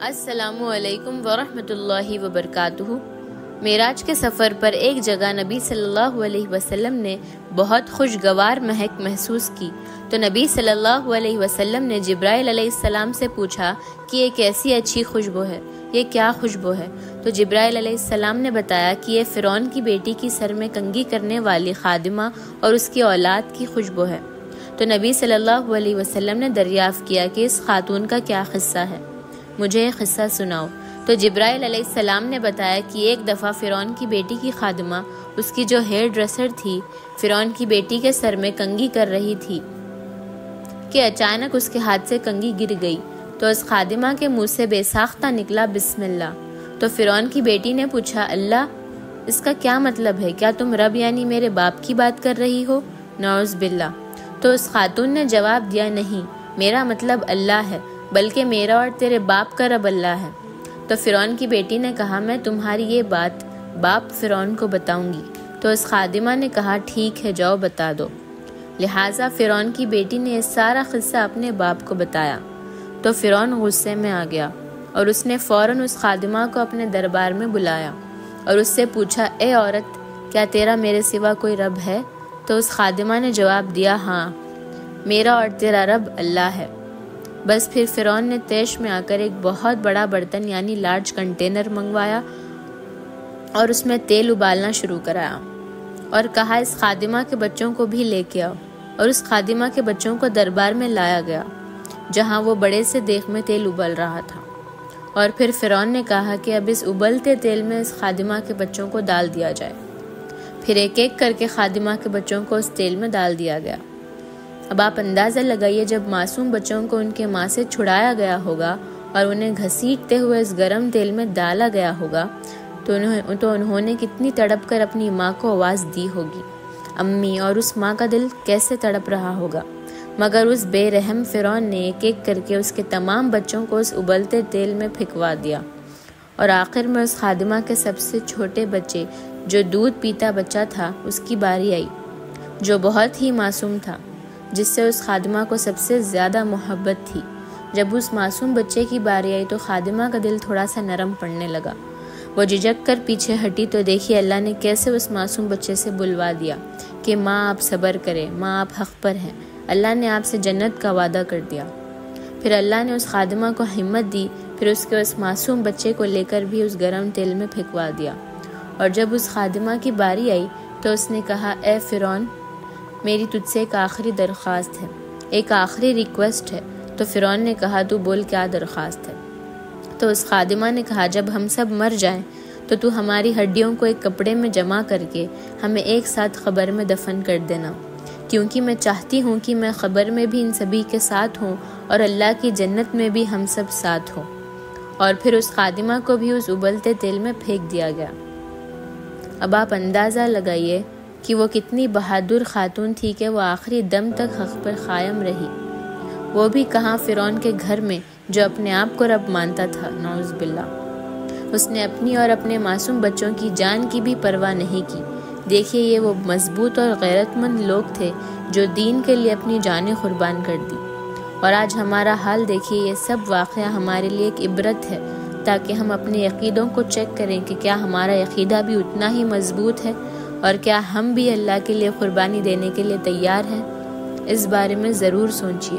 السلام علیکم ورحمۃ اللہ وبرکاتہ۔ معراج کے سفر پر ایک جگہ نبی صلی اللہ علیہ وسلم نے بہت خوشگوار مہک محسوس کی تو نبی صلی اللہ علیہ وسلم نے جبرائیل علیہ السلام سے پوچھا کہ یہ کیسی اچھی خوشبو ہے، یہ کیا خوشبو ہے؟ تو جبرائیل علیہ السلام نے بتایا کہ یہ فرعون کی بیٹی کی سر میں کنگھی کرنے والی خادمہ اور اس کی اولاد کی خوشبو ہے۔ تو نبی صلی اللہ علیہ وسلم نے دریافت کیا کہ اس خاتون کا کیا قصہ ہے، مجھے یہ قصہ سناؤ۔ تو جبرائیل علیہ السلام نے بتایا کہ ایک دفعہ فرعون کی بیٹی کی خادمہ اس کی جو ہیئر ڈریسر تھی فرعون کی بیٹی کے سر میں کنگھی کر رہی تھی کہ اچانک اس کے ہاتھ سے کنگھی گر گئی تو اس خادمہ کے منہ سے بے ساختہ نکلا بسم اللہ۔ تو فرعون کی بیٹی نے پوچھا اللہ، اس کا کیا مطلب ہے؟ کیا تم رب یعنی میرے باپ کی بات کر رہی ہو؟ نعوذ باللہ۔ تو اس خاتون نے جواب دیا نہیں، میرا مطلب اللہ ہے، بلکہ میرا اور تیرے باپ کا رب اللہ ہے۔ تو فرعون کی بیٹی نے کہا میں تمہاری یہ بات باپ فرعون کو بتاؤں گی۔ تو اس خادمہ نے کہا ٹھیک ہے جاؤ بتا دو۔ لہٰذا فرعون کی بیٹی نے یہ سارا قصہ اپنے باپ کو بتایا تو فرعون غصے میں آ گیا اور اس نے فوراً اس خادمہ کو اپنے دربار میں بلایا اور اس سے پوچھا اے عورت، کیا تیرا میرے سوا کوئی رب ہے؟ تو اس خادمہ نے جواب دیا ہاں، میرا اور تیرا رب اللہ ہے۔ بس پھر فرعون نے طیش میں آ کر ایک بہت بڑا برتن یعنی لارج کنٹینر منگوایا اور اس میں تیل ابالنا شروع کرایا اور کہا اس خادمہ کے بچوں کو بھی لے کے آؤ، اور اس خادمہ کے بچوں کو دربار میں لایا گیا جہاں وہ بڑے سے دیگ میں تیل ابل رہا تھا، اور پھر فرعون نے کہا کہ اب اس ابلتے تیل میں اس خادمہ کے بچوں کو ڈال دیا جائے۔ پھر ایک ایک کر کے خادمہ کے بچوں کو اس تیل میں ڈال دیا گیا۔ اب آپ اندازہ لگائیے جب معصوم بچوں کو ان کے ماں سے چھڑایا گیا ہوگا اور انہیں گھسیٹتے ہوئے اس گرم تیل میں ڈالا گیا ہوگا تو انہوں نے کتنی تڑپ کر اپنی ماں کو آواز دی ہوگی امی، اور اس ماں کا دل کیسے تڑپ رہا ہوگا، مگر اس بے رحم فرعون نے ایک ایک کر کے اس کے تمام بچوں کو اس ابلتے تیل میں پھینکوا دیا، اور آخر میں اس خادمہ کے سب سے چھوٹے بچے جو دودھ پیتا بچہ تھا اس کی باری آئی، جو بہت ہی معصوم تھا، جس سے اس خادمہ کو سب سے زیادہ محبت تھی۔ جب اس معصوم بچے کی باری آئی تو خادمہ کا دل تھوڑا سا نرم پڑنے لگا، وہ جھجک کر پیچھے ہٹی تو دیکھی اللہ نے کیسے اس معصوم بچے سے بلوا دیا کہ ماں آپ صبر کریں، ماں آپ حق پر ہیں، اللہ نے آپ سے جنت کا وعدہ کر دیا۔ پھر اللہ نے اس خادمہ کو ہمت دی، پھر اس کے اس معصوم بچے کو لے کر بھی اس گرم تیل میں پھینکوا دیا، اور جب اس خادمہ کی باری آئی تو اس نے کہا اے فرعون، میری تجھ سے ایک آخری درخواست ہے، ایک آخری ریکویسٹ ہے۔ تو فرعون نے کہا تو بول کیا درخواست ہے؟ تو اس خادمہ نے کہا جب ہم سب مر جائیں تو ہماری ہڈیوں کو ایک کپڑے میں جمع کر کے ہمیں ایک ساتھ قبر میں دفن کر دینا، کیونکہ میں چاہتی ہوں کہ میں قبر میں بھی ان سبھی کے ساتھ ہوں اور اللہ کی جنت میں بھی ہم سب ساتھ ہوں۔ اور پھر اس خادمہ کو بھی اس ابلتے تیل میں پھینک دیا گیا۔ اب آپ اندازہ لگائیے کہ وہ کتنی بہادر خاتون تھی کہ وہ آخری دم تک حق پر قائم رہی، وہ بھی کہاں فرعون کے گھر میں جو اپنے آپ کو رب مانتا تھا، نعوذ باللہ۔ اس نے اپنی اور اپنے معصوم بچوں کی جان کی بھی پرواہ نہیں کی۔ دیکھیے یہ وہ مضبوط اور غیرت مند لوگ تھے جو دین کے لیے اپنی جانیں قربان کر دی، اور آج ہمارا حال دیکھیے، یہ سب واقعہ ہمارے لیے ایک عبرت ہے تاکہ ہم اپنے عقیدوں کو چیک کریں کہ کیا ہمارا عقیدہ بھی اتنا ہی مضبوط ہے اور کیا ہم بھی اللہ کے لیے قربانی دینے کے لیے تیار ہیں۔ اس بارے میں ضرور سوچیے۔